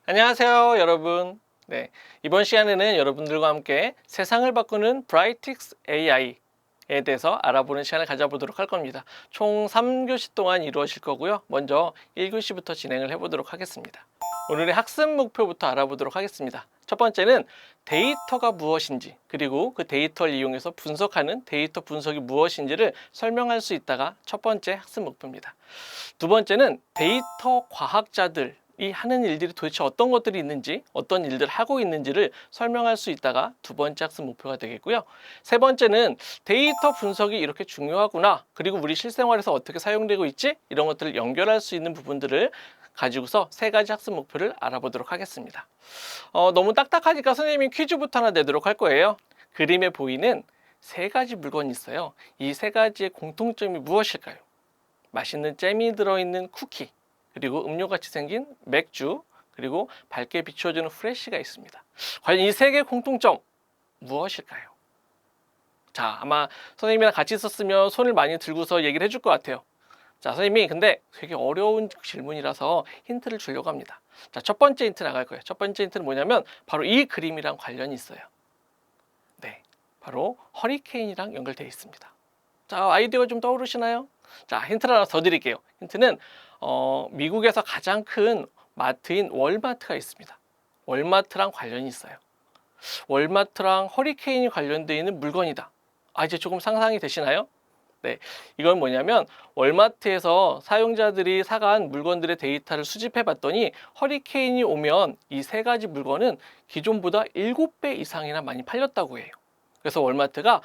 안녕하세요, 여러분. 네, 이번 시간에는 여러분들과 함께 세상을 바꾸는 브라이틱스 AI에 대해서 알아보는 시간을 가져보도록 할 겁니다. 총 3교시 동안 이루어질 거고요. 먼저 1교시부터 진행을 해보도록 하겠습니다. 오늘의 학습 목표부터 알아보도록 하겠습니다. 첫 번째는 데이터가 무엇인지, 그리고 그 데이터를 이용해서 분석하는 데이터 분석이 무엇인지를 설명할 수 있다가 첫 번째 학습 목표입니다. 두 번째는 데이터 과학자들 이 하는 일들이 도대체 어떤 것들이 있는지, 어떤 일들을 하고 있는지를 설명할 수 있다가 두 번째 학습 목표가 되겠고요. 세 번째는 데이터 분석이 이렇게 중요하구나, 그리고 우리 실생활에서 어떻게 사용되고 있지, 이런 것들을 연결할 수 있는 부분들을 가지고서 세 가지 학습 목표를 알아보도록 하겠습니다. 너무 딱딱하니까 선생님이 퀴즈부터 하나 내도록 할 거예요. 그림에 보이는 세 가지 물건이 있어요. 이 세 가지의 공통점이 무엇일까요? 맛있는 잼이 들어있는 쿠키, 그리고 음료같이 생긴 맥주, 그리고 밝게 비춰주는 프레쉬가 있습니다. 과연 이 세 개의 공통점 무엇일까요? 자, 아마 선생님이랑 같이 있었으면 손을 많이 들고서 얘기를 해줄 것 같아요. 자, 선생님이 근데 되게 어려운 질문이라서 힌트를 주려고 합니다. 자, 첫 번째 힌트 나갈 거예요. 첫 번째 힌트는 뭐냐면 바로 이 그림이랑 관련이 있어요. 네, 바로 허리케인이랑 연결되어 있습니다. 자, 아이디어가 좀 떠오르시나요? 자, 힌트를 하나 더 드릴게요. 힌트는 미국에서 가장 큰 마트인 월마트가 있습니다. 월마트랑 관련이 있어요. 월마트랑 허리케인이 관련되어 있는 물건이다. 아, 이제 조금 상상이 되시나요? 네, 이건 뭐냐면 월마트에서 사용자들이 사간 물건들의 데이터를 수집해 봤더니 허리케인이 오면 이 세 가지 물건은 기존보다 7배 이상이나 많이 팔렸다고 해요. 그래서 월마트가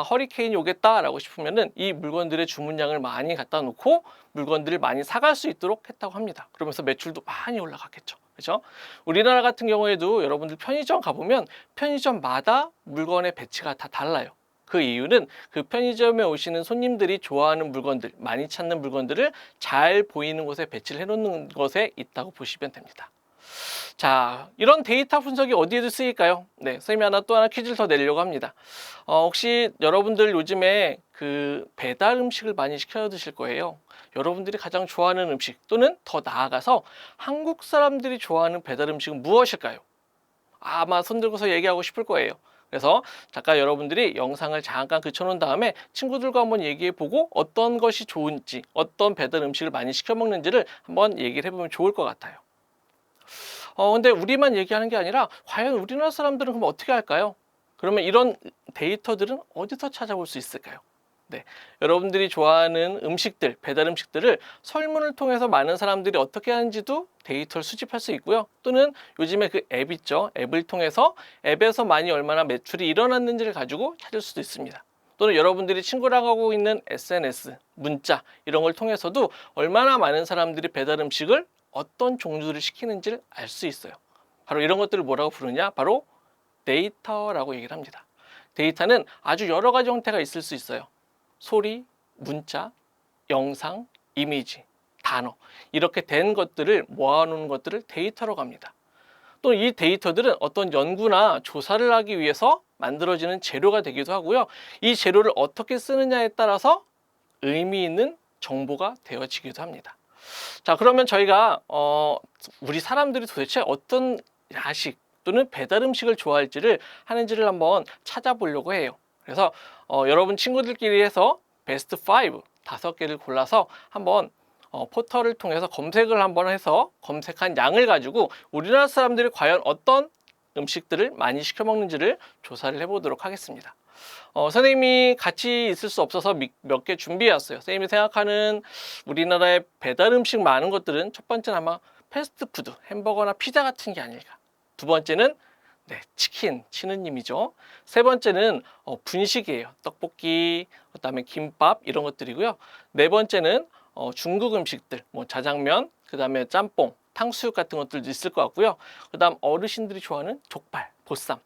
허리케인이 오겠다라고 싶으면은 이 물건들의 주문량을 많이 갖다 놓고 물건들을 많이 사갈 수 있도록 했다고 합니다. 그러면서 매출도 많이 올라갔겠죠. 그렇죠? 우리나라 같은 경우에도 여러분들 편의점 가보면 편의점마다 물건의 배치가 다 달라요. 그 이유는 그 편의점에 오시는 손님들이 좋아하는 물건들, 많이 찾는 물건들을 잘 보이는 곳에 배치를 해놓는 것에 있다고 보시면 됩니다. 자, 이런 데이터 분석이 어디에도 쓰일까요? 네, 선생님이 또 하나 퀴즈를 더 내려고 합니다. 혹시 여러분들 요즘에 그 배달 음식을 많이 시켜 드실 거예요. 여러분들이 가장 좋아하는 음식, 또는 더 나아가서 한국 사람들이 좋아하는 배달 음식은 무엇일까요? 아마 손 들고서 얘기하고 싶을 거예요. 그래서 잠깐 여러분들이 영상을 잠깐 그쳐놓은 다음에 친구들과 한번 얘기해보고 어떤 것이 좋은지, 어떤 배달 음식을 많이 시켜 먹는지를 한번 얘기를 해보면 좋을 것 같아요. 근데 우리만 얘기하는 게 아니라 과연 우리나라 사람들은 그럼 어떻게 할까요? 그러면 이런 데이터들은 어디서 찾아볼 수 있을까요? 네, 여러분들이 좋아하는 음식들, 배달 음식들을 설문을 통해서 많은 사람들이 어떻게 하는지도 데이터를 수집할 수 있고요. 또는 요즘에 그 앱 있죠. 앱을 통해서 앱에서 많이 얼마나 매출이 일어났는지를 가지고 찾을 수도 있습니다. 또는 여러분들이 친구랑 하고 있는 SNS, 문자 이런 걸 통해서도 얼마나 많은 사람들이 배달 음식을 어떤 종류를 시키는지를 알 수 있어요. 바로 이런 것들을 뭐라고 부르냐? 바로 데이터라고 얘기를 합니다. 데이터는 아주 여러 가지 형태가 있을 수 있어요. 소리, 문자, 영상, 이미지, 단어, 이렇게 된 것들을 모아놓은 것들을 데이터라고 합니다. 또 이 데이터들은 어떤 연구나 조사를 하기 위해서 만들어지는 재료가 되기도 하고요. 이 재료를 어떻게 쓰느냐에 따라서 의미 있는 정보가 되어지기도 합니다. 자, 그러면 저희가 우리 사람들이 도대체 어떤 야식 또는 배달 음식을 좋아할지를 하는지를 한번 찾아보려고 해요. 그래서 여러분 친구들끼리 해서 베스트 5, 5개를 골라서 한번 포털을 통해서 검색을 한번 해서 검색한 양을 가지고 우리나라 사람들이 과연 어떤 음식들을 많이 시켜 먹는지를 조사를 해보도록 하겠습니다. 선생님이 같이 있을 수 없어서 몇 개 준비해 왔어요. 선생님이 생각하는 우리나라의 배달 음식 많은 것들은 첫 번째는 아마 패스트푸드, 햄버거나 피자 같은 게 아닐까. 두 번째는 네, 치킨, 치느님이죠. 세 번째는 분식이에요. 떡볶이, 그다음에 김밥 이런 것들이고요. 네 번째는 중국 음식들, 뭐 자장면, 그다음에 짬뽕, 탕수육 같은 것들도 있을 것 같고요. 그다음 어르신들이 좋아하는 족발, 보쌈.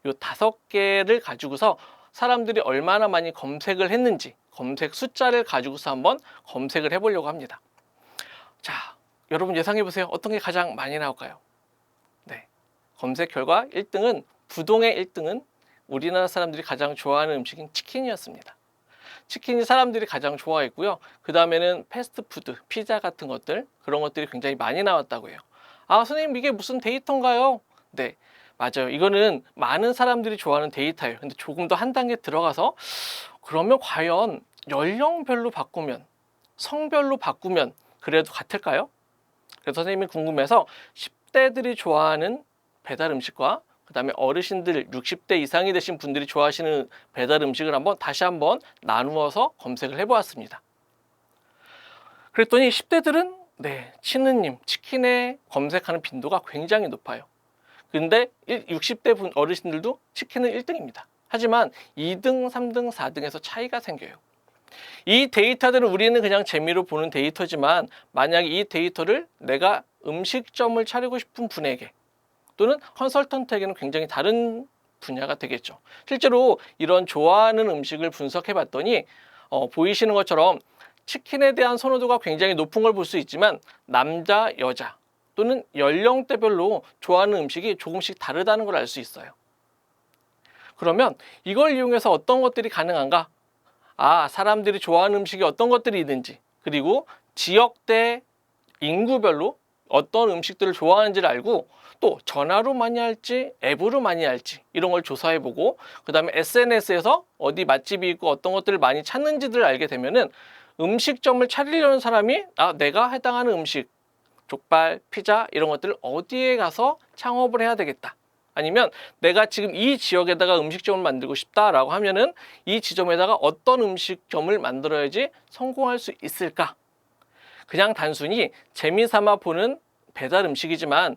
요 5개를 가지고서 사람들이 얼마나 많이 검색을 했는지 검색 숫자를 가지고서 한번 검색을 해보려고 합니다. 자, 여러분 예상해 보세요. 어떤 게 가장 많이 나올까요? 네, 검색 결과 1등은 부동의 1등은 우리나라 사람들이 가장 좋아하는 음식인 치킨이었습니다. 치킨이 사람들이 가장 좋아했고요. 그 다음에는 패스트푸드, 피자 같은 것들, 그런 것들이 굉장히 많이 나왔다고 해요. 아, 선생님 이게 무슨 데이터인가요? 네, 맞아요. 이거는 많은 사람들이 좋아하는 데이터예요. 근데 조금 더 한 단계 들어가서 그러면 과연 연령별로 바꾸면, 성별로 바꾸면 그래도 같을까요? 그래서 선생님이 궁금해서 10대들이 좋아하는 배달 음식과 그다음에 어르신들 60대 이상이 되신 분들이 좋아하시는 배달 음식을 다시 한번 나누어서 검색을 해보았습니다. 그랬더니 10대들은 치느님, 치킨에 검색하는 빈도가 굉장히 높아요. 근데 60대 분 어르신들도 치킨은 1등입니다. 하지만 2등, 3등, 4등에서 차이가 생겨요. 이 데이터들은 우리는 그냥 재미로 보는 데이터지만 만약에 이 데이터를 내가 음식점을 차리고 싶은 분에게 또는 컨설턴트에게는 굉장히 다른 분야가 되겠죠. 실제로 이런 좋아하는 음식을 분석해 봤더니 보이시는 것처럼 치킨에 대한 선호도가 굉장히 높은 걸 볼 수 있지만 남자, 여자 또는 연령대별로 좋아하는 음식이 조금씩 다르다는 걸 알 수 있어요. 그러면 이걸 이용해서 어떤 것들이 가능한가? 아, 사람들이 좋아하는 음식이 어떤 것들이 있는지, 그리고 지역대 인구별로 어떤 음식들을 좋아하는지를 알고 또 전화로 많이 할지 앱으로 많이 할지 이런 걸 조사해보고 그 다음에 SNS에서 어디 맛집이 있고 어떤 것들을 많이 찾는지를 알게 되면은 음식점을 차리려는 사람이 내가 해당하는 음식, 족발, 피자 이런 것들을 어디에 가서 창업을 해야 되겠다. 아니면 내가 지금 이 지역에다가 음식점을 만들고 싶다라고 하면은 이 지점에다가 어떤 음식점을 만들어야지 성공할 수 있을까? 그냥 단순히 재미삼아 보는 배달 음식이지만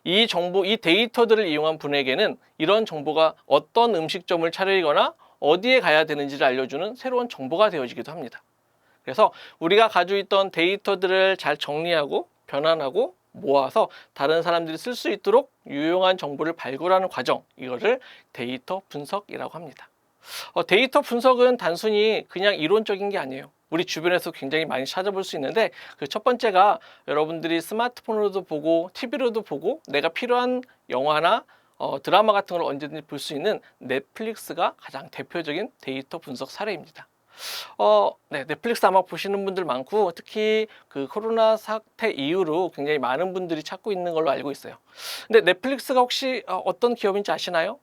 이 정보, 이 데이터들을 이용한 분에게는 이런 정보가 어떤 음식점을 차리거나 어디에 가야 되는지를 알려주는 새로운 정보가 되어지기도 합니다. 그래서 우리가 가지고 있던 데이터들을 잘 정리하고 변환하고 모아서 다른 사람들이 쓸 수 있도록 유용한 정보를 발굴하는 과정, 이거를 데이터 분석이라고 합니다. 데이터 분석은 단순히 그냥 이론적인 게 아니에요. 우리 주변에서 굉장히 많이 찾아볼 수 있는데 그 첫 번째가 여러분들이 스마트폰으로도 보고 TV로도 보고 내가 필요한 영화나 드라마 같은 걸 언제든지 볼 수 있는 넷플릭스가 가장 대표적인 데이터 분석 사례입니다. 넷플릭스 아마 보시는 분들 많고 특히 그 코로나 사태 이후로 굉장히 많은 분들이 찾고 있는 걸로 알고 있어요. 근데 넷플릭스가 혹시 어떤 기업인지 아시나요?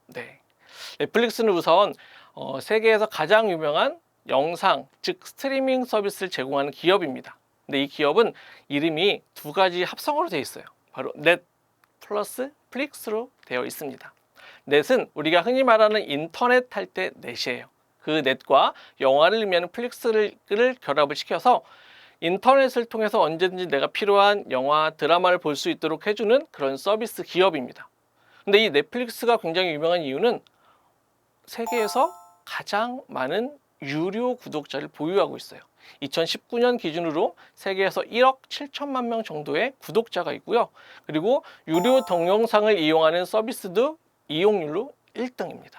네. 넷플릭스는 우선 세계에서 가장 유명한 영상, 즉 스트리밍 서비스를 제공하는 기업입니다. 근데 이 기업은 이름이 두 가지 합성어로 되어 있어요. 바로 넷 플러스 플릭스로 되어 있습니다. 넷은 우리가 흔히 말하는 인터넷 할 때 넷이에요. 그 넷과 영화를 의미하는 플릭스를 결합을 시켜서 인터넷을 통해서 언제든지 내가 필요한 영화, 드라마를 볼 수 있도록 해주는 그런 서비스 기업입니다. 근데 이 넷플릭스가 굉장히 유명한 이유는 세계에서 가장 많은 유료 구독자를 보유하고 있어요. 2019년 기준으로 세계에서 1억 7천만 명 정도의 구독자가 있고요. 그리고 유료 동영상을 이용하는 서비스도 이용률로 1등입니다.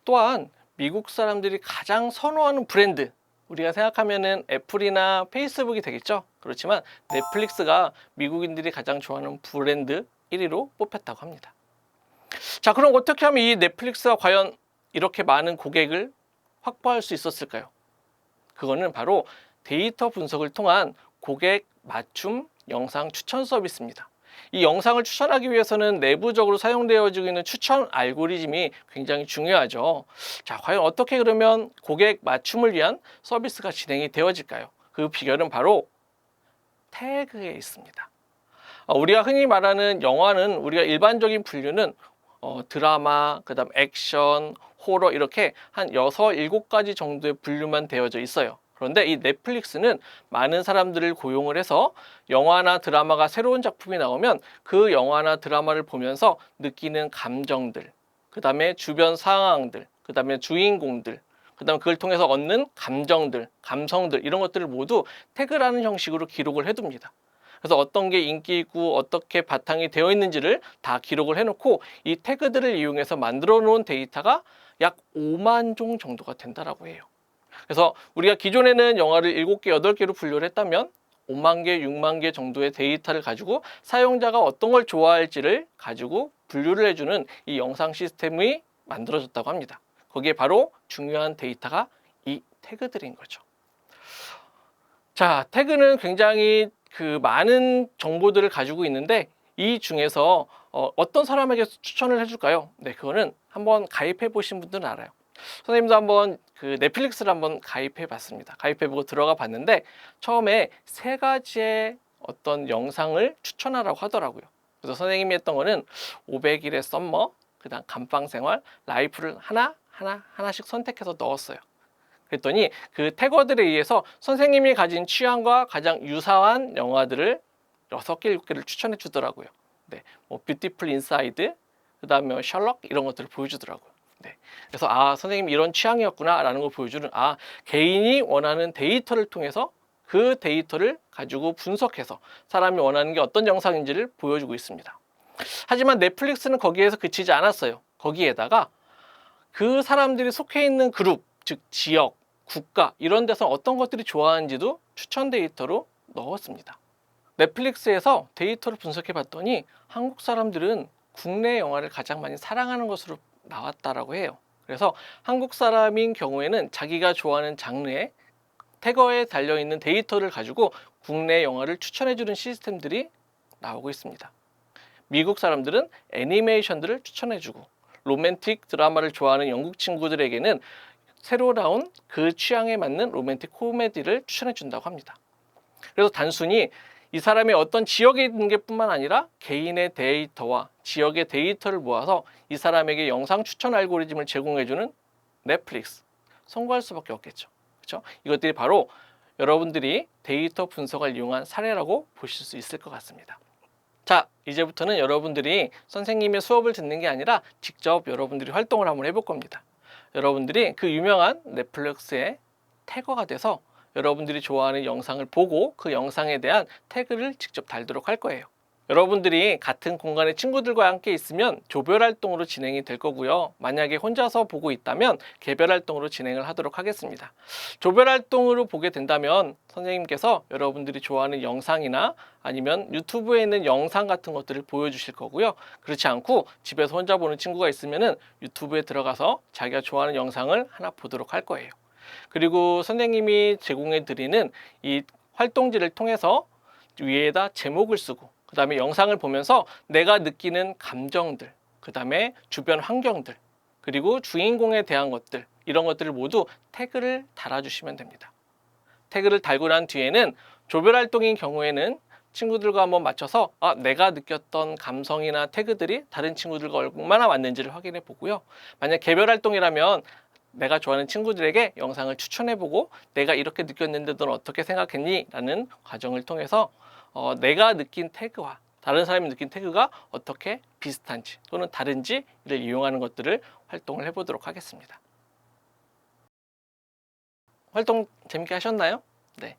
또한 미국 사람들이 가장 선호하는 브랜드, 우리가 생각하면은 애플이나 페이스북이 되겠죠. 그렇지만 넷플릭스가 미국인들이 가장 좋아하는 브랜드 1위로 뽑혔다고 합니다. 자, 그럼 어떻게 하면 이 넷플릭스가 과연 이렇게 많은 고객을 확보할 수 있었을까요? 그거는 바로 데이터 분석을 통한 고객 맞춤 영상 추천 서비스입니다. 이 영상을 추천하기 위해서는 내부적으로 사용되어지고 있는 추천 알고리즘이 굉장히 중요하죠. 자, 과연 어떻게 그러면 고객 맞춤을 위한 서비스가 진행이 되어질까요? 그 비결은 바로 태그에 있습니다. 우리가 흔히 말하는 영화는 우리가 일반적인 분류는 드라마, 그다음 액션, 호러 이렇게 한 6, 7가지 정도의 분류만 되어져 있어요. 그런데 이 넷플릭스는 많은 사람들을 고용을 해서 영화나 드라마가 새로운 작품이 나오면 그 영화나 드라마를 보면서 느끼는 감정들, 그 다음에 주변 상황들, 그 다음에 주인공들, 그 다음에 그걸 통해서 얻는 감정들, 감성들 이런 것들을 모두 태그라는 형식으로 기록을 해둡니다. 그래서 어떤 게 인기 있고 어떻게 바탕이 되어 있는지를 다 기록을 해놓고 이 태그들을 이용해서 만들어 놓은 데이터가 약 5만 종 정도가 된다라고 해요. 그래서 우리가 기존에는 영화를 7개, 8개로 분류를 했다면 5만 개, 6만 개 정도의 데이터를 가지고 사용자가 어떤 걸 좋아할지를 가지고 분류를 해주는 이 영상 시스템이 만들어졌다고 합니다. 거기에 바로 중요한 데이터가 이 태그들인 거죠. 자, 태그는 굉장히 많은 정보들을 가지고 있는데 이 중에서 어떤 사람에게 추천을 해줄까요? 네, 그거는 한번 가입해 보신 분들은 알아요. 선생님도 한번 그 넷플릭스를 한번 가입해 봤습니다. 가입해 보고 들어가 봤는데 처음에 세 가지의 어떤 영상을 추천하라고 하더라고요. 그래서 선생님이 했던 거는 500일의 썸머, 그다음 감방생활, 라이프를 하나씩 선택해서 넣었어요. 그랬더니 그 태거들에 의해서 선생님이 가진 취향과 가장 유사한 영화들을 6개, 7개를 추천해 주더라고요. 네, 뭐 뷰티풀 인사이드, 그다음에 셜록 이런 것들을 보여주더라고요. 네, 그래서 선생님 이런 취향이었구나라는 걸 보여주는 개인이 원하는 데이터를 통해서 그 데이터를 가지고 분석해서 사람이 원하는 게 어떤 영상인지를 보여주고 있습니다. 하지만 넷플릭스는 거기에서 그치지 않았어요. 거기에다가 그 사람들이 속해 있는 그룹, 즉 지역, 국가 이런 데서 어떤 것들이 좋아하는지도 추천 데이터로 넣었습니다. 넷플릭스에서 데이터를 분석해 봤더니 한국 사람들은 국내 영화를 가장 많이 사랑하는 것으로 나왔다라고 해요. 그래서 한국 사람인 경우에는 자기가 좋아하는 장르의 태거에 달려있는 데이터를 가지고 국내 영화를 추천해주는 시스템들이 나오고 있습니다. 미국 사람들은 애니메이션들을 추천해주고 로맨틱 드라마를 좋아하는 영국 친구들에게는 새로 나온 그 취향에 맞는 로맨틱 코미디를 추천해준다고 합니다. 그래서 단순히 이 사람의 어떤 지역에 있는 게 뿐만 아니라 개인의 데이터와 지역의 데이터를 모아서 이 사람에게 영상 추천 알고리즘을 제공해주는 넷플릭스, 성공할 수밖에 없겠죠. 그렇죠? 이것들이 바로 여러분들이 데이터 분석을 이용한 사례라고 보실 수 있을 것 같습니다. 자, 이제부터는 여러분들이 선생님의 수업을 듣는 게 아니라 직접 여러분들이 활동을 한번 해볼 겁니다. 여러분들이 그 유명한 넷플릭스의 태거가 돼서 여러분들이 좋아하는 영상을 보고 그 영상에 대한 태그를 직접 달도록 할 거예요. 여러분들이 같은 공간에 친구들과 함께 있으면 조별 활동으로 진행이 될 거고요. 만약에 혼자서 보고 있다면 개별 활동으로 진행을 하도록 하겠습니다. 조별 활동으로 보게 된다면 선생님께서 여러분들이 좋아하는 영상이나 아니면 유튜브에 있는 영상 같은 것들을 보여주실 거고요. 그렇지 않고 집에서 혼자 보는 친구가 있으면은 유튜브에 들어가서 자기가 좋아하는 영상을 하나 보도록 할 거예요. 그리고 선생님이 제공해 드리는 이 활동지를 통해서 위에다 제목을 쓰고 그 다음에 영상을 보면서 내가 느끼는 감정들, 그 다음에 주변 환경들, 그리고 주인공에 대한 것들, 이런 것들을 모두 태그를 달아주시면 됩니다. 태그를 달고 난 뒤에는 조별 활동인 경우에는 친구들과 한번 맞춰서 내가 느꼈던 감성이나 태그들이 다른 친구들과 얼마나 맞는지를 확인해 보고요. 만약 개별 활동이라면 내가 좋아하는 친구들에게 영상을 추천해보고 내가 이렇게 느꼈는데 넌 어떻게 생각했니? 라는 과정을 통해서 내가 느낀 태그와 다른 사람이 느낀 태그가 어떻게 비슷한지 또는 다른지를 이용하는 것들을 활동을 해보도록 하겠습니다. 활동 재밌게 하셨나요? 네.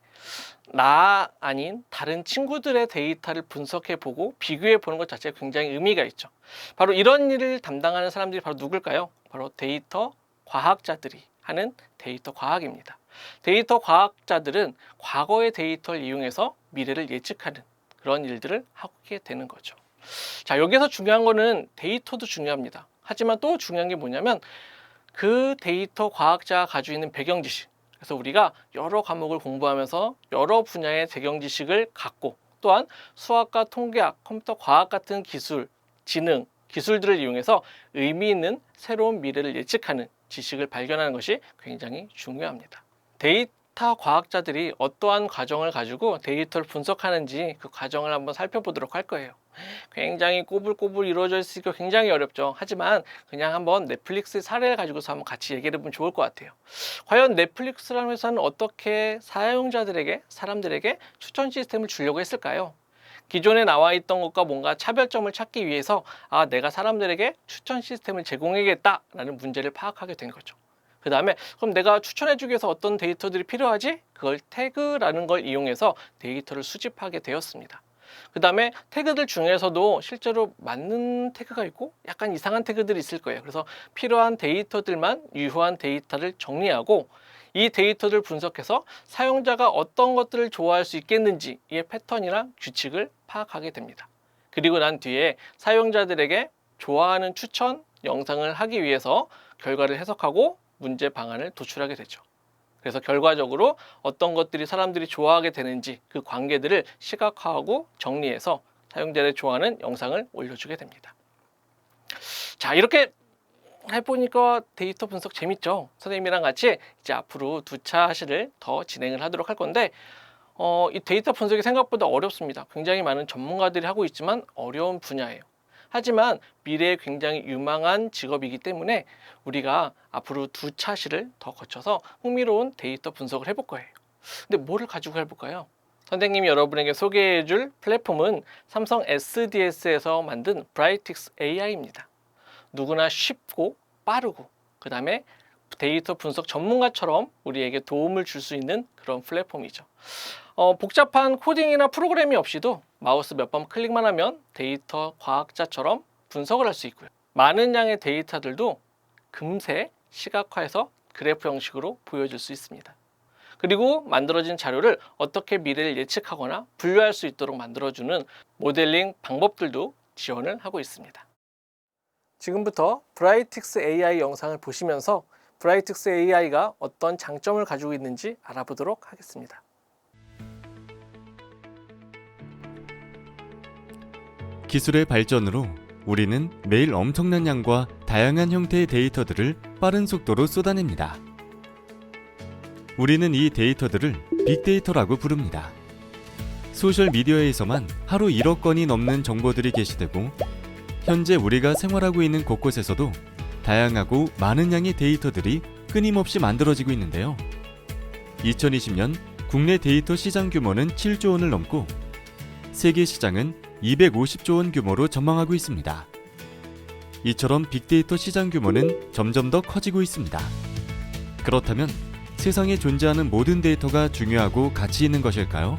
나 아닌 다른 친구들의 데이터를 분석해보고 비교해보는 것 자체가 굉장히 의미가 있죠. 바로 이런 일을 담당하는 사람들이 바로 누굴까요? 바로 데이터 과학자들이 하는 데이터 과학입니다. 데이터 과학자들은 과거의 데이터를 이용해서 미래를 예측하는 그런 일들을 하게 되는 거죠. 자, 여기서 중요한 거는 데이터도 중요합니다. 하지만 또 중요한 게 뭐냐면 그 데이터 과학자가 가지고 있는 배경 지식. 그래서 우리가 여러 과목을 공부하면서 여러 분야의 배경 지식을 갖고 또한 수학과 통계학, 컴퓨터 과학 같은 기술, 지능, 기술들을 이용해서 의미 있는 새로운 미래를 예측하는 지식을 발견하는 것이 굉장히 중요합니다. 데이터 과학자들이 어떠한 과정을 가지고 데이터를 분석하는지 그 과정을 한번 살펴보도록 할 거예요. 굉장히 꼬불꼬불 이루어져 있으니까 굉장히 어렵죠. 하지만 그냥 한번 넷플릭스 사례를 가지고서 한번 같이 얘기를 해보면 좋을 것 같아요. 과연 넷플릭스라는 회사는 어떻게 사용자들에게, 사람들에게 추천 시스템을 주려고 했을까요? 기존에 나와 있던 것과 뭔가 차별점을 찾기 위해서 내가 사람들에게 추천 시스템을 제공해야겠다라는 문제를 파악하게 된 거죠. 그 다음에 그럼 내가 추천해주기 위해서 어떤 데이터들이 필요하지? 그걸 태그라는 걸 이용해서 데이터를 수집하게 되었습니다. 그 다음에 태그들 중에서도 실제로 맞는 태그가 있고 약간 이상한 태그들이 있을 거예요. 그래서 필요한 데이터들만 유효한 데이터를 정리하고 이 데이터를 분석해서 사용자가 어떤 것들을 좋아할 수 있겠는지 이 패턴이나 규칙을 파악하게 됩니다. 그리고 난 뒤에 사용자들에게 좋아하는 추천 영상을 하기 위해서 결과를 해석하고 문제 방안을 도출하게 되죠. 그래서 결과적으로 어떤 것들이 사람들이 좋아하게 되는지 그 관계들을 시각화하고 정리해서 사용자들의 좋아하는 영상을 올려주게 됩니다. 자, 이렇게 해보니까 데이터 분석 재밌죠? 선생님이랑 같이 이제 앞으로 두 차 시를 더 진행을 하도록 할 건데 이 데이터 분석이 생각보다 어렵습니다. 굉장히 많은 전문가들이 하고 있지만 어려운 분야예요. 하지만 미래에 굉장히 유망한 직업이기 때문에 우리가 앞으로 두 차 시를 더 거쳐서 흥미로운 데이터 분석을 해볼 거예요. 근데 뭐를 가지고 해볼까요? 선생님이 여러분에게 소개해줄 플랫폼은 삼성 SDS에서 만든 브라이틱스 AI입니다. 누구나 쉽고 빠르고 그 다음에 데이터 분석 전문가처럼 우리에게 도움을 줄 수 있는 그런 플랫폼이죠. 복잡한 코딩이나 프로그램이 없이도 마우스 몇 번 클릭만 하면 데이터 과학자처럼 분석을 할 수 있고요. 많은 양의 데이터들도 금세 시각화해서 그래프 형식으로 보여줄 수 있습니다. 그리고 만들어진 자료를 어떻게 미래를 예측하거나 분류할 수 있도록 만들어주는 모델링 방법들도 지원을 하고 있습니다. 지금부터 브라이틱스 AI 영상을 보시면서 브라이틱스 AI가 어떤 장점을 가지고 있는지 알아보도록 하겠습니다. 기술의 발전으로 우리는 매일 엄청난 양과 다양한 형태의 데이터들을 빠른 속도로 쏟아냅니다. 우리는 이 데이터들을 빅데이터라고 부릅니다. 소셜미디어에서만 하루 1억 건이 넘는 정보들이 게시되고 현재 우리가 생활하고 있는 곳곳에서도 다양하고 많은 양의 데이터들이 끊임없이 만들어지고 있는데요. 2020년 국내 데이터 시장 규모는 7조 원을 넘고 세계 시장은 250조 원 규모로 전망하고 있습니다. 이처럼 빅데이터 시장 규모는 점점 더 커지고 있습니다. 그렇다면 세상에 존재하는 모든 데이터가 중요하고 가치 있는 것일까요?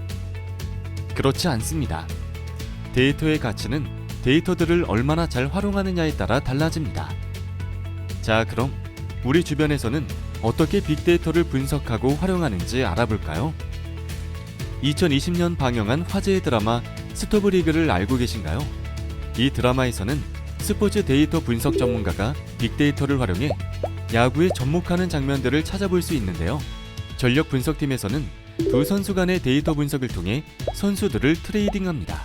그렇지 않습니다. 데이터의 가치는 데이터들을 얼마나 잘 활용하느냐에 따라 달라집니다. 자, 그럼 우리 주변에서는 어떻게 빅데이터를 분석하고 활용하는지 알아볼까요? 2020년 방영한 화제의 드라마 스토브리그를 알고 계신가요? 이 드라마에서는 스포츠 데이터 분석 전문가가 빅데이터를 활용해 야구에 접목하는 장면들을 찾아볼 수 있는데요. 전력 분석팀에서는 두 선수 간의 데이터 분석을 통해 선수들을 트레이딩합니다.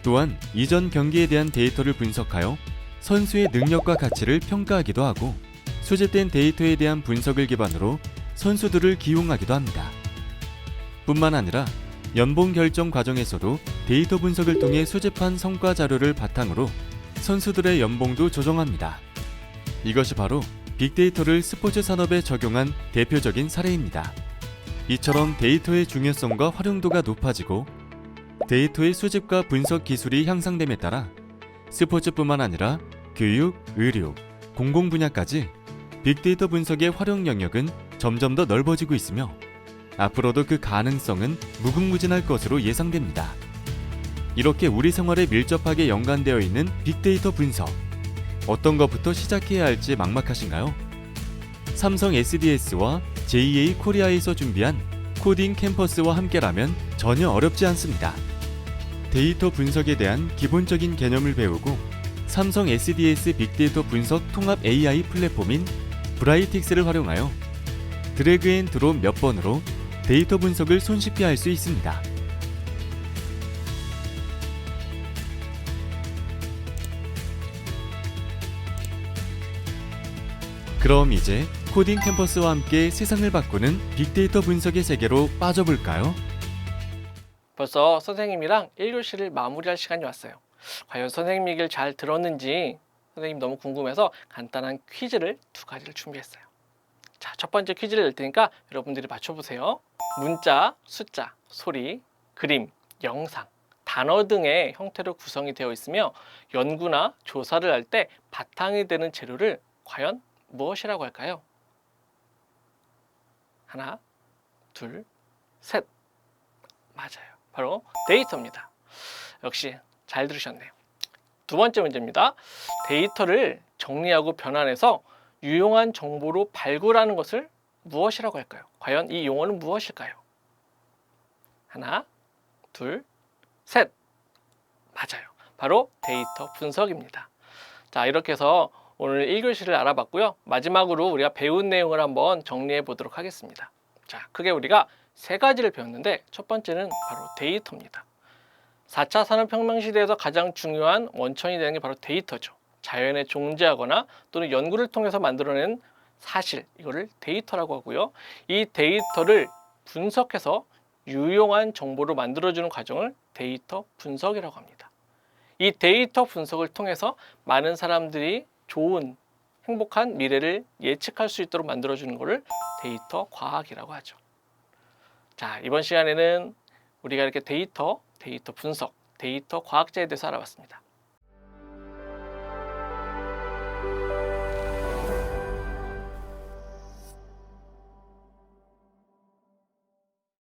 또한 이전 경기에 대한 데이터를 분석하여 선수의 능력과 가치를 평가하기도 하고 수집된 데이터에 대한 분석을 기반으로 선수들을 기용하기도 합니다. 뿐만 아니라 연봉 결정 과정에서도 데이터 분석을 통해 수집한 성과 자료를 바탕으로 선수들의 연봉도 조정합니다. 이것이 바로 빅데이터를 스포츠 산업에 적용한 대표적인 사례입니다. 이처럼 데이터의 중요성과 활용도가 높아지고 데이터의 수집과 분석 기술이 향상됨에 따라 스포츠뿐만 아니라 교육, 의료, 공공 분야까지 빅데이터 분석의 활용 영역은 점점 더 넓어지고 있으며 앞으로도 그 가능성은 무궁무진할 것으로 예상됩니다. 이렇게 우리 생활에 밀접하게 연관되어 있는 빅데이터 분석, 어떤 것부터 시작해야 할지 막막하신가요? 삼성 SDS와 JA 코리아에서 준비한 코딩 캠퍼스와 함께라면 전혀 어렵지 않습니다. 데이터 분석에 대한 기본적인 개념을 배우고 삼성 SDS 빅데이터 분석 통합 AI 플랫폼인 브라이틱스를 활용하여 드래그 앤 드롭 몇 번으로 데이터 분석을 손쉽게 할 수 있습니다. 그럼 이제 코딩 캠퍼스와 함께 세상을 바꾸는 빅데이터 분석의 세계로 빠져볼까요? 벌써 선생님이랑 1교시를 마무리할 시간이 왔어요. 과연 선생님 얘기를 잘 들었는지 선생님 너무 궁금해서 간단한 퀴즈를 두 가지를 준비했어요. 자, 첫 번째 퀴즈를 낼 테니까 여러분들이 맞춰보세요. 문자, 숫자, 소리, 그림, 영상, 단어 등의 형태로 구성이 되어 있으며 연구나 조사를 할 때 바탕이 되는 재료를 과연 무엇이라고 할까요? 하나, 둘, 셋. 맞아요. 바로 데이터입니다. 역시 잘 들으셨네요. 두 번째 문제입니다. 데이터를 정리하고 변환해서 유용한 정보로 발굴하는 것을 무엇이라고 할까요? 과연 이 용어는 무엇일까요? 하나, 둘, 셋. 맞아요. 바로 데이터 분석입니다. 자, 이렇게 해서 오늘 1교시를 알아봤고요. 마지막으로 우리가 배운 내용을 한번 정리해 보도록 하겠습니다. 자, 크게 우리가 세 가지를 배웠는데 첫 번째는 바로 데이터입니다. 4차 산업혁명 시대에서 가장 중요한 원천이 되는 게 바로 데이터죠. 자연에 존재하거나 또는 연구를 통해서 만들어낸 사실, 이거를 데이터라고 하고요. 이 데이터를 분석해서 유용한 정보로 만들어주는 과정을 데이터 분석이라고 합니다. 이 데이터 분석을 통해서 많은 사람들이 좋은 행복한 미래를 예측할 수 있도록 만들어주는 것을 데이터 과학이라고 하죠. 자, 이번 시간에는 우리가 이렇게 데이터 분석, 데이터 과학자에 대해서 알아봤습니다.